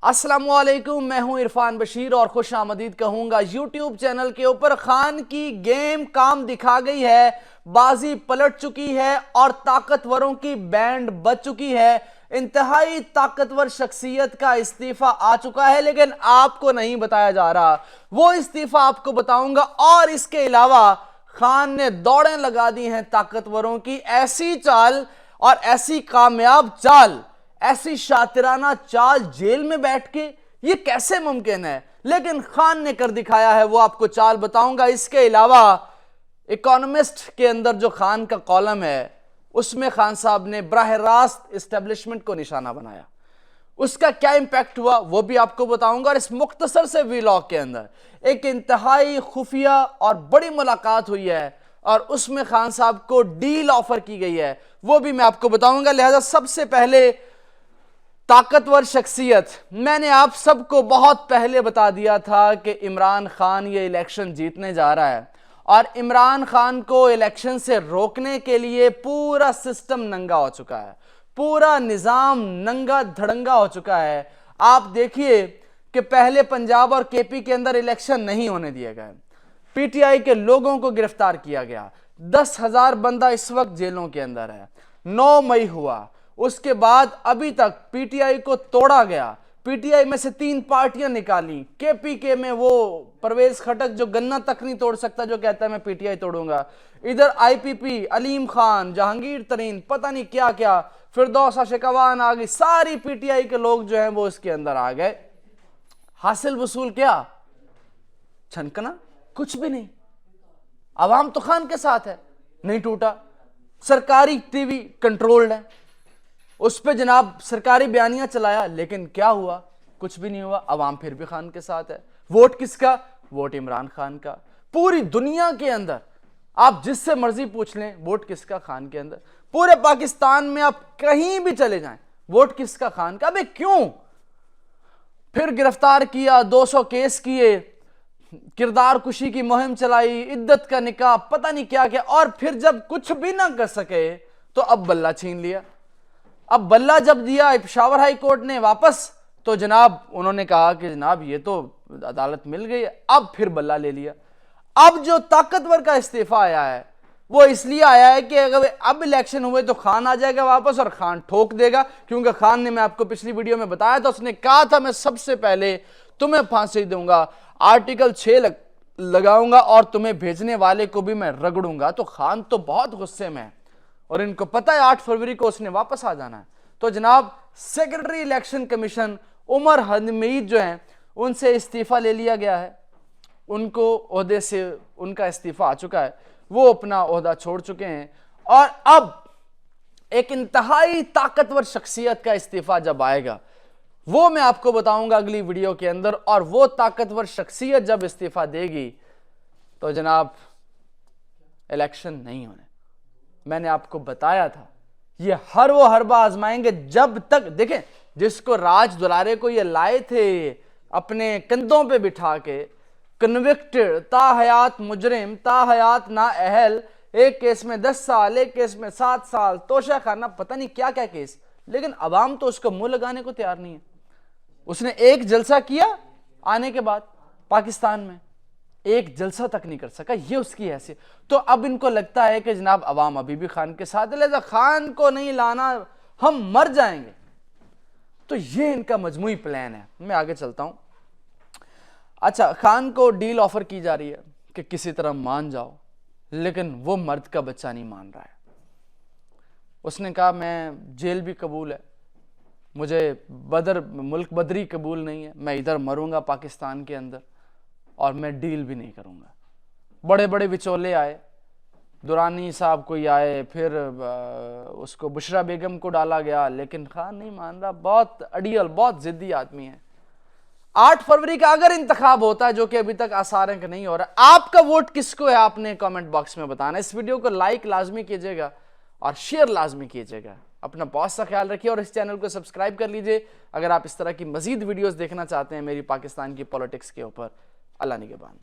अस्सलामुअलैकुम, मैं हूं इरफान बशीर और खुश आमदीद कहूंगा यूट्यूब चैनल के ऊपर। खान की गेम काम दिखा गई है, बाजी पलट चुकी है और ताकतवरों की बैंड बज चुकी है। इंतहाई ताकतवर शख्सियत का इस्तीफा आ चुका है, लेकिन आपको नहीं बताया जा रहा। वो इस्तीफा आपको बताऊंगा। और इसके अलावा खान ने दौड़ें लगा दी हैं ताकतवरों की। ऐसी चाल और ऐसी कामयाब चाल, ऐसी शातिराना चाल जेल में बैठ के, ये कैसे मुमकिन है? लेकिन खान ने कर दिखाया है, वो आपको चाल बताऊंगा। इसके अलावा इकोनॉमिस्ट के अंदर जो खान का कॉलम है, उसमें खान साहब ने बराह रास्त एस्टेब्लिशमेंट को निशाना बनाया। उसका क्या इंपैक्ट हुआ वो भी आपको बताऊंगा। और इस मुख्तसर से वीलॉग के अंदर एक इंतहाई खुफिया और बड़ी मुलाकात हुई है और उसमें खान साहब को डील ऑफर की गई है, वो भी मैं आपको बताऊंगा। लिहाजा सबसे पहले ताकतवर शख्सियत, मैंने आप सबको बहुत पहले बता दिया था कि इमरान खान ये इलेक्शन जीतने जा रहा है और इमरान खान को इलेक्शन से रोकने के लिए पूरा सिस्टम नंगा हो चुका है, पूरा निजाम नंगा धड़ंगा हो चुका है। आप देखिए कि पहले पंजाब और केपी के अंदर इलेक्शन नहीं होने दिए गए, पीटीआई के लोगों को गिरफ्तार किया गया, 10,000 बंदा इस वक्त जेलों के अंदर है। 9 मई हुआ, उसके बाद अभी तक पीटीआई को तोड़ा गया। पीटीआई में से 3 पार्टियां निकाली। केपीके में वो परवेज खटक जो गन्ना तक नहीं तोड़ सकता, जो कहता है मैं पीटीआई तोड़ूंगा। इधर आईपीपी, अलीम खान, जहांगीर तरीन, पता नहीं क्या क्या, फिरदौस आशिकवान आ गई। सारी पीटीआई के लोग जो हैं वो इसके अंदर आ गए। हासिल वसूल क्या? छनकना, कुछ भी नहीं। अवाम तो खान के साथ है, नहीं टूटा। सरकारी टीवी कंट्रोल्ड है, उस पर जनाब सरकारी बयानियां चलाया, लेकिन क्या हुआ? कुछ भी नहीं हुआ। अवाम फिर भी खान के साथ है। वोट किसका? वोट इमरान खान का। पूरी दुनिया के अंदर आप जिससे मर्जी पूछ लें, वोट किसका? खान के अंदर। पूरे पाकिस्तान में आप कहीं भी चले जाएं, वोट किसका? खान का। अबे क्यों? फिर गिरफ्तार किया, 200 केस किए, किरदार कुशी की मुहिम चलाई, इद्दत का निकाह, पता नहीं क्या क्या। और फिर जब कुछ भी ना कर सके तो अब बल्ला छीन लिया। अब बल्ला जब दिया पेशावर हाई कोर्ट ने वापस, तो जनाब उन्होंने कहा कि जनाब ये तो अदालत मिल गई है। अब फिर बल्ला ले लिया। अब जो ताकतवर का इस्तीफा आया है वो इसलिए आया है कि अगर अब इलेक्शन हुए तो खान आ जाएगा वापस और खान ठोक देगा। क्योंकि खान ने, मैं आपको पिछली वीडियो में बताया था, उसने कहा था मैं सबसे पहले तुम्हें फांसी दूंगा, आर्टिकल 6 लगाऊंगा और तुम्हें भेजने वाले को भी मैं रगड़ूंगा। तो खान तो बहुत गुस्से में है और इनको पता है 8 फरवरी को उसने वापस आ जाना है। तो जनाब secretary election commission Umar Hamid जो हैं, उनसे इस्तीफा ले लिया गया है। उनको ओहदे से उनका इस्तीफा आ चुका है, वो अपना ओहदा छोड़ चुके हैं। और अब एक इंतहाई ताकतवर शख्सियत का इस्तीफा जब आएगा वो मैं आपको बताऊंगा अगली वीडियो के अंदर। और वो ताकतवर शख्सियत जब इस्तीफा देगी तो जनाब इलेक्शन नहीं होने। मैंने आपको बताया था ये वो हरबा आजमाएंगे जब तक, देखें जिसको राज दुलारे को ये लाए थे अपने कंधों पे बिठा के, कन्विक्टेड, ताहयात मुजरिम, ताहयात ना अहल, एक केस में 10 साल, एक केस में 7 साल, तोशा खाना, पता नहीं क्या क्या केस, लेकिन अवाम तो उसको मुंह लगाने को तैयार नहीं है। उसने एक जलसा किया आने के बाद पाकिस्तान में, एक जलसा तक नहीं कर सका, ये उसकी हैसियत। तो अब इनको लगता है कि जनाब अवाम अभी भी खान के साथ है, लिहाजा खान को नहीं लाना, हम मर जाएंगे। तो ये इनका मजमूई प्लान है। मैं आगे चलता हूं। अच्छा, खान को डील ऑफर की जा रही है कि किसी तरह मान जाओ, लेकिन वो मर्द का बच्चा नहीं मान रहा है। उसने कहा मैं जेल भी कबूल है, मुझे मुल्क बदरी कबूल नहीं है, मैं इधर मरूंगा पाकिस्तान के अंदर और मैं डील भी नहीं करूंगा। बड़े बड़े विचोले आए, दुरानी साहब कोई आए, फिर उसको बुशरा बेगम को डाला गया, लेकिन खान नहीं मान रहा। बहुत अड़ियल, बहुत जिद्दी आदमी है। 8 फरवरी का अगर इंतखाब होता है, जो कि अभी तक आसार है कि नहीं हो रहा, आपका वोट किसको है आपने कमेंट बॉक्स में बताना। इस वीडियो को लाइक लाजमी कीजिएगा और शेयर लाजमी कीजिएगा। अपना बहुत सा ख्याल रखिए और इस चैनल को सब्सक्राइब कर लीजिए अगर आप इस तरह की मजीद वीडियोस देखना चाहते हैं मेरी पाकिस्तान की पॉलिटिक्स के ऊपर। अल्लाह निगहबान।